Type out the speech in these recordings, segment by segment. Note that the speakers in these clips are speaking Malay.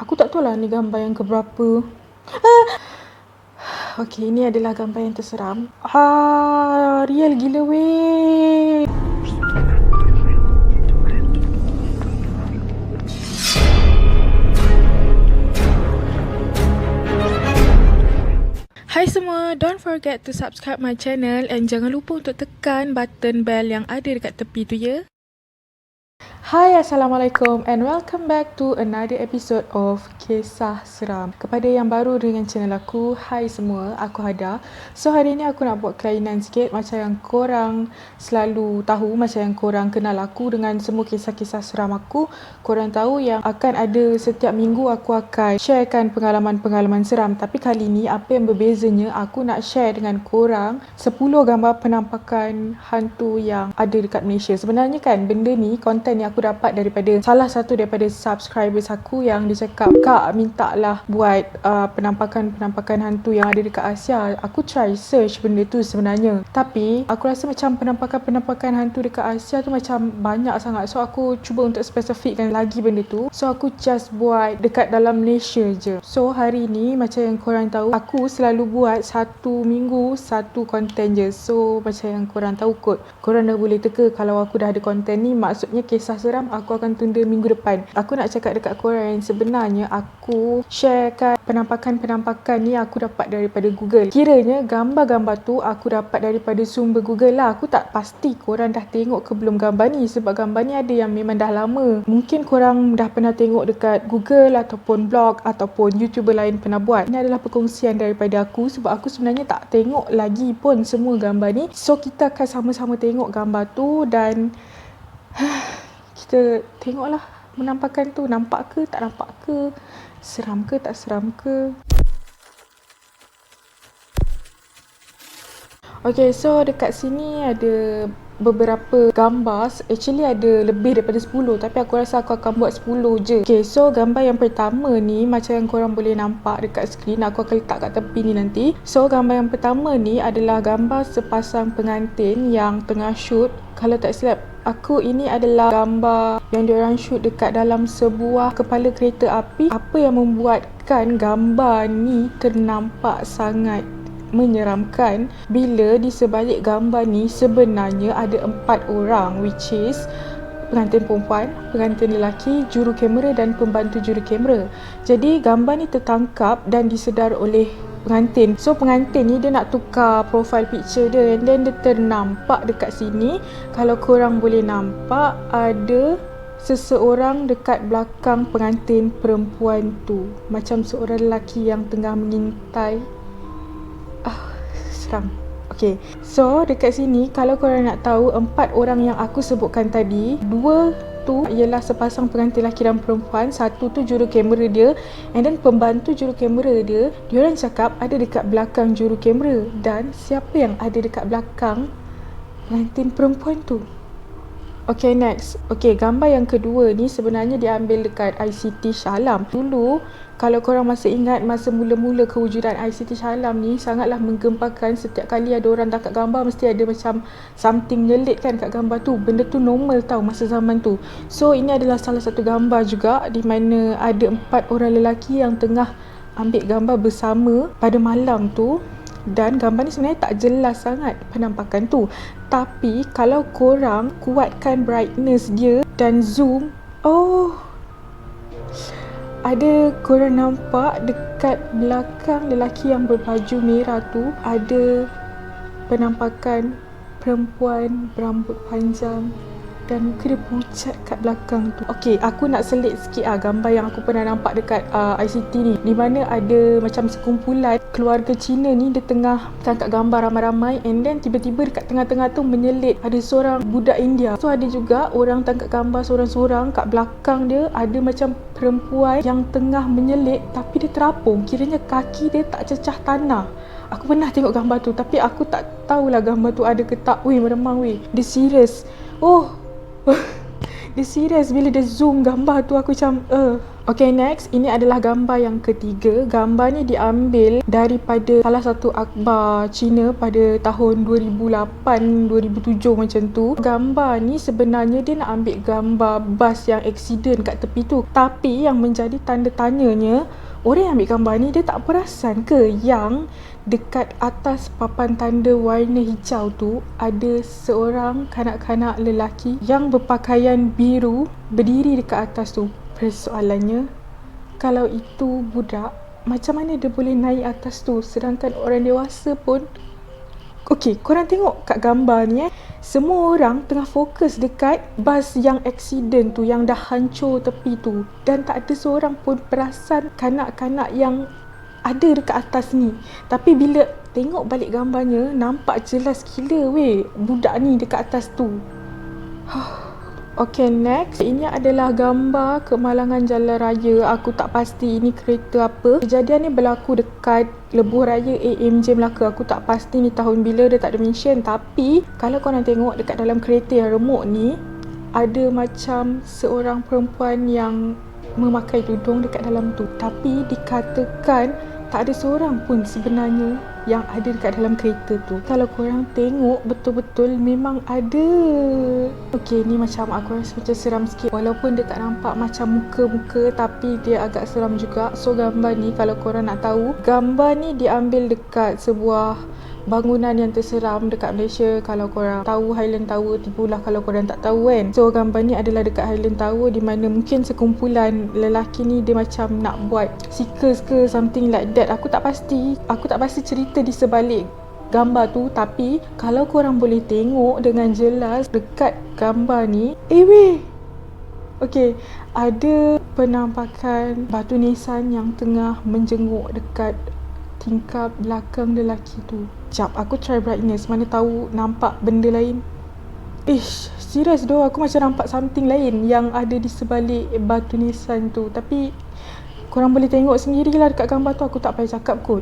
Aku tak tahu lah ni gambar yang keberapa. Okey, ini adalah gambar yang terseram. Real gila weh. Hai semua, don't forget to subscribe my channel and jangan lupa untuk tekan button bell yang ada dekat tepi tu ya. Hai, Assalamualaikum and welcome back to another episode of Kisah Seram. Kepada yang baru dengan channel aku, hai semua, aku Hada. So hari ni aku nak buat kelainan sikit macam yang korang selalu tahu, macam yang korang kenal aku dengan semua kisah-kisah seram aku. Korang tahu yang akan ada setiap minggu aku akan sharekan pengalaman-pengalaman seram. Tapi kali ni apa yang berbezanya, aku nak share dengan korang 10 gambar penampakan hantu yang ada dekat Malaysia. Sebenarnya kan benda ni, konten yang aku dapat daripada salah satu daripada subscribers aku yang dia cakap, "Kak, minta lah buat penampakan hantu yang ada dekat Asia." Aku try search benda tu sebenarnya. Tapi aku rasa macam penampakan hantu dekat Asia tu macam banyak sangat. So aku cuba untuk spesifikkan lagi benda tu. So aku just buat dekat dalam Malaysia je. So hari ni macam yang korang tahu, aku selalu buat satu minggu satu konten je. So macam yang korang tahu kot, korang dah boleh teka kalau aku dah ada konten ni, maksudnya kisah seram aku akan tunda minggu depan. Aku nak cakap dekat korang yang sebenarnya aku sharekan penampakan ni aku dapat daripada Google. Kiranya gambar-gambar tu aku dapat daripada sumber Google lah. Aku tak pasti korang dah tengok ke belum gambar ni, sebab gambar ni ada yang memang dah lama. Mungkin korang dah pernah tengok dekat Google ataupun blog ataupun YouTuber lain pernah buat. Ini adalah perkongsian daripada aku sebab aku sebenarnya tak tengok lagi pun semua gambar ni. So kita akan sama-sama tengok gambar tu dan kita tengoklah penampakan tu nampak ke tak nampak ke, seram ke tak seram ke. Okay, so dekat sini ada beberapa gambar. Actually ada lebih daripada 10, tapi aku rasa aku akan buat 10 je. Okay, so gambar yang pertama ni macam yang korang boleh nampak dekat skrin, aku akan letak kat tepi ni nanti. So gambar yang pertama ni adalah gambar sepasang pengantin yang tengah shoot. Kalau tak silap aku, ini adalah gambar yang diorang shoot dekat dalam sebuah kepala kereta api. Apa yang membuatkan gambar ni ternampak sangat menyeramkan bila di sebalik gambar ni sebenarnya ada 4 orang, which is pengantin perempuan, pengantin lelaki, juru kamera dan pembantu juru kamera. Jadi gambar ni tertangkap dan disedar oleh pengantin. So pengantin ni dia nak tukar profile picture dia and then dia ternampak dekat sini. Kalau korang boleh nampak ada seseorang dekat belakang pengantin perempuan tu, macam seorang lelaki yang tengah mengintai. Seram. Okay, so dekat sini kalau korang nak tahu 4 orang yang aku sebutkan tadi, 2 tu ialah sepasang pengantin lelaki dan perempuan, 1 tu juru kamera dia and then pembantu juru kamera dia. Diorang cakap ada dekat belakang juru kamera. Dan siapa yang ada dekat belakang pengantin perempuan tu? Okay, next. Okay, gambar yang kedua ni sebenarnya diambil dekat ICT Shah Alam. Dulu, kalau korang masih ingat masa mula-mula kewujudan ICT Shah Alam ni, sangatlah menggempakan. Setiap kali ada orang tangkap gambar, mesti ada macam something nyelit kan kat gambar tu. Benda tu normal tau masa zaman tu. So, ini adalah salah satu gambar juga di mana ada 4 orang lelaki yang tengah ambil gambar bersama pada malam tu. Dan gambar ni sebenarnya tak jelas sangat penampakan tu. Tapi kalau korang kuatkan brightness dia dan zoom, ada korang nampak dekat belakang lelaki yang berbaju merah tu ada penampakan perempuan berambut panjang dan muka dia pucat kat belakang tu. Okay, aku nak selit sikit gambar yang aku pernah nampak dekat ICT ni, di mana ada macam sekumpulan keluarga Cina ni, dia tengah tangkap gambar ramai-ramai and then tiba-tiba dekat tengah-tengah tu menyelit ada seorang budak India. So ada juga orang tangkap gambar seorang-seorang, kat belakang dia ada macam perempuan yang tengah menyelit tapi dia terapung, kiranya kaki dia tak cecah tanah. Aku pernah tengok gambar tu tapi aku tak tahulah gambar tu ada ke tak. Weh, meremang weh. Dia serius. Dia serius bila dia zoom gambar tu, aku macam Okay, next. Ini adalah gambar yang ketiga. Gambar ni diambil daripada salah satu akhbar Cina pada tahun 2008-2007 macam tu. Gambar ni sebenarnya dia nak ambil gambar bas yang accident kat tepi tu. Tapi yang menjadi tanda tanyanya, orang yang ambil gambar ni dia tak perasan ke yang dekat atas papan tanda warna hijau tu ada seorang kanak-kanak lelaki yang berpakaian biru berdiri dekat atas tu. Persoalannya, kalau itu budak, macam mana dia boleh naik atas tu? Sedangkan orang dewasa pun... Okey, korang tengok kat gambar ni semua orang tengah fokus dekat bas yang accident tu, yang dah hancur tepi tu. Dan tak ada seorang pun perasan kanak-kanak yang ada dekat atas ni. Tapi bila tengok balik gambarnya, nampak jelas gila weh budak ni dekat atas tu. Okay, next. Ini adalah gambar kemalangan jalan raya. Aku tak pasti ini kereta apa. Kejadian ni berlaku dekat Lebuh Raya AMJ Melaka. Aku tak pasti ni tahun bila, dia tak ada mention. Tapi kalau korang tengok dekat dalam kereta yang remuk ni, ada macam seorang perempuan yang memakai tudung dekat dalam tu. Tapi dikatakan tak ada seorang pun sebenarnya yang ada dekat dalam kereta tu. Kalau korang tengok betul-betul memang ada. Okay, ni macam aku rasa macam seram sikit. Walaupun dia tak nampak macam muka-muka, tapi dia agak seram juga. So gambar ni kalau korang nak tahu, gambar ni diambil dekat sebuah bangunan yang terseram dekat Malaysia. Kalau korang tahu Highland Tower, tipulah kalau korang tak tahu kan. So gambar ni adalah dekat Highland Tower, di mana mungkin sekumpulan lelaki ni dia macam nak buat seekers ke something like that. Aku tak pasti cerita di sebalik gambar tu. Tapi kalau korang boleh tengok dengan jelas dekat gambar ni, weh, okay, ada penampakan batu nisan yang tengah menjenguk dekat tingkap belakang lelaki tu. Jap, aku try brightness, mana tahu nampak benda lain. Serius doh, aku macam nampak something lain yang ada di sebalik batu nisan tu. Tapi korang boleh tengok sendirilah dekat gambar tu, aku tak payah cakap kot.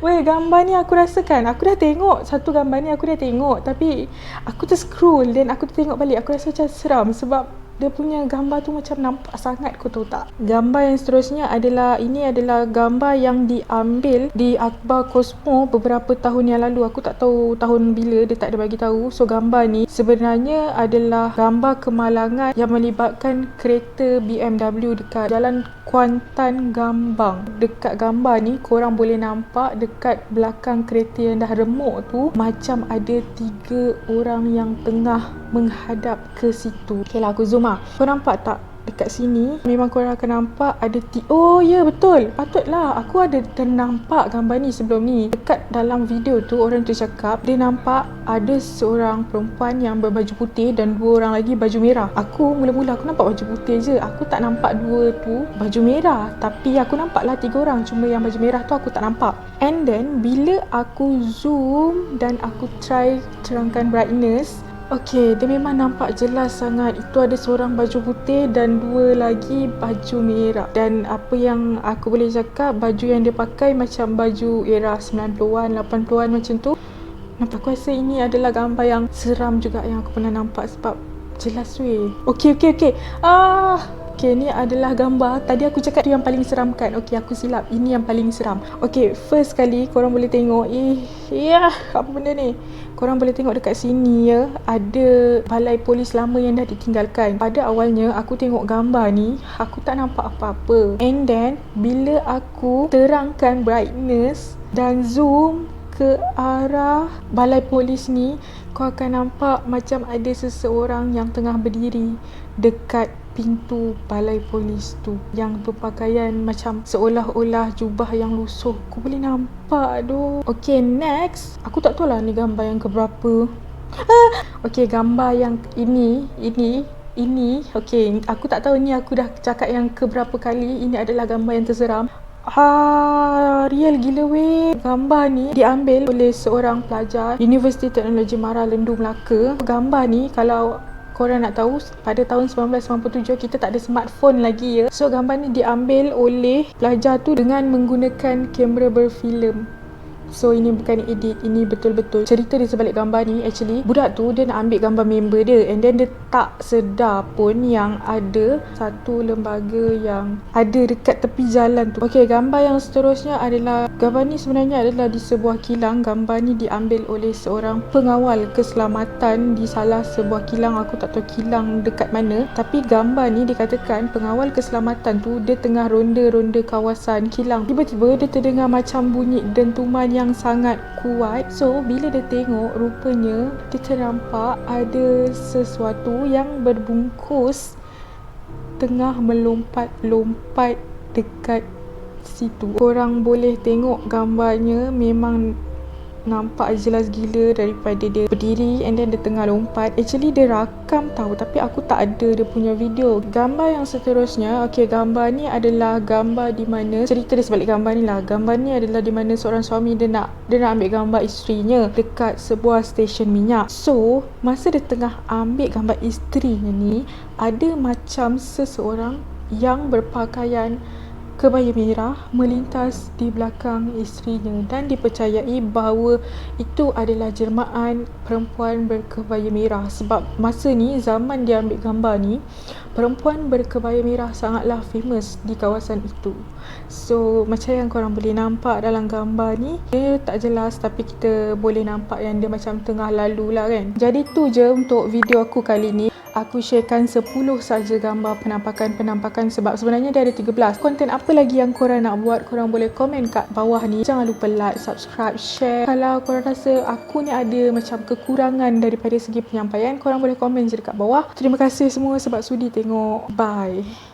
Weh, gambar ni aku rasakan aku dah tengok satu gambar ni, aku dah tengok, tapi aku scroll dan aku tengok balik, aku rasa macam seram sebab dia punya gambar tu macam nampak sangat, kau tahu tak. Gambar yang seterusnya adalah, ini adalah gambar yang diambil di akhbar Cosmo beberapa tahun yang lalu. Aku tak tahu tahun bila, dia tak ada bagi tahu. So gambar ni sebenarnya adalah gambar kemalangan yang melibatkan kereta BMW dekat Jalan Kuantan Gambang. Dekat gambar ni korang boleh nampak dekat belakang kereta yang dah remuk tu macam ada 3 orang yang tengah menghadap ke situ. Okay lah, aku zoom lah. Kau nampak tak? Dekat sini memang korang akan nampak ada oh ya, betul. Patutlah aku ada ternampak gambar ni sebelum ni. Dekat dalam video tu orang tu cakap dia nampak ada seorang perempuan yang berbaju putih dan 2 orang lagi baju merah. Aku mula-mula aku nampak baju putih je. Aku tak nampak 2 tu baju merah. Tapi aku nampaklah 3 orang. Cuma yang baju merah tu aku tak nampak. And then bila aku zoom dan aku try terangkan brightness, okay, dia memang nampak jelas sangat. Itu ada seorang baju putih dan 2 lagi baju merah. Dan apa yang aku boleh cakap, baju yang dia pakai macam baju era 90-an, 80-an macam tu. Nampak, aku rasa ini adalah gambar yang seram juga yang aku pernah nampak sebab jelas weh. Okay. Okay, ni adalah gambar. Tadi aku cakap tu yang paling seram kan? Okay, aku silap. Ini yang paling seram. Okay, first kali korang boleh tengok. Apa benda ni? Korang boleh tengok dekat sini ya. Ada balai polis lama yang dah ditinggalkan. Pada awalnya aku tengok gambar ni, aku tak nampak apa-apa. And then, bila aku terangkan brightness dan zoom ke arah balai polis ni, kau akan nampak macam ada seseorang yang tengah berdiri dekat pintu balai polis tu, yang berpakaian macam seolah-olah jubah yang lusuh. Kau boleh nampak doh. Okay, next. Aku tak tahu lah ni gambar yang keberapa. Okay, gambar yang ini. Okay, aku tak tahu ni aku dah cakap yang keberapa kali. Ini adalah gambar yang terseram. Real gila weh. Gambar ni diambil oleh seorang pelajar Universiti Teknologi Mara Lendu Melaka. Gambar ni kalau korang nak tahu, pada tahun 1997 kita tak ada smartphone lagi ya. So gambar ni diambil oleh pelajar tu dengan menggunakan kamera berfilm. So ini bukan edit, ini betul-betul cerita di sebalik gambar ni. Actually budak tu dia nak ambil gambar member dia, and then dia tak sedar pun yang ada satu lembaga yang ada dekat tepi jalan tu. Okay, gambar yang seterusnya adalah, gambar ni sebenarnya adalah di sebuah kilang. Gambar ni diambil oleh seorang pengawal keselamatan di salah sebuah kilang. Aku tak tahu kilang dekat mana, tapi gambar ni dikatakan pengawal keselamatan tu dia tengah ronda-ronda kawasan kilang. Tiba-tiba dia terdengar macam bunyi dentuman yang sangat kuat. So bila dia tengok, rupanya dia ternampak ada sesuatu yang berbungkus tengah melompat-lompat dekat situ. Korang boleh tengok gambarnya, memang nampak jelas gila daripada dia berdiri and then dia tengah lompat. Actually dia rakam tahu, tapi aku tak ada dia punya video. Gambar yang seterusnya, okay, gambar ni adalah gambar di mana, cerita di sebalik gambar ni lah. Gambar ni adalah di mana seorang suami dia nak ambil gambar isterinya dekat sebuah stesen minyak. So masa dia tengah ambil gambar isterinya ni, ada macam seseorang yang berpakaian kebaya merah melintas di belakang isterinya, dan dipercayai bahawa itu adalah jelmaan perempuan berkebaya merah. Sebab masa ni, zaman dia ambil gambar ni, perempuan berkebaya merah sangatlah famous di kawasan itu. So macam yang korang boleh nampak dalam gambar ni, dia tak jelas tapi kita boleh nampak yang dia macam tengah lalu lah kan. Jadi tu je untuk video aku kali ni. Aku sharekan 10 saja gambar penampakan sebab sebenarnya dia ada 13. Konten apa lagi yang korang nak buat, korang boleh komen kat bawah ni. Jangan lupa like, subscribe, share. Kalau korang rasa aku ni ada macam kekurangan daripada segi penyampaian, korang boleh komen je dekat bawah. Terima kasih semua sebab sudi tengok. Bye.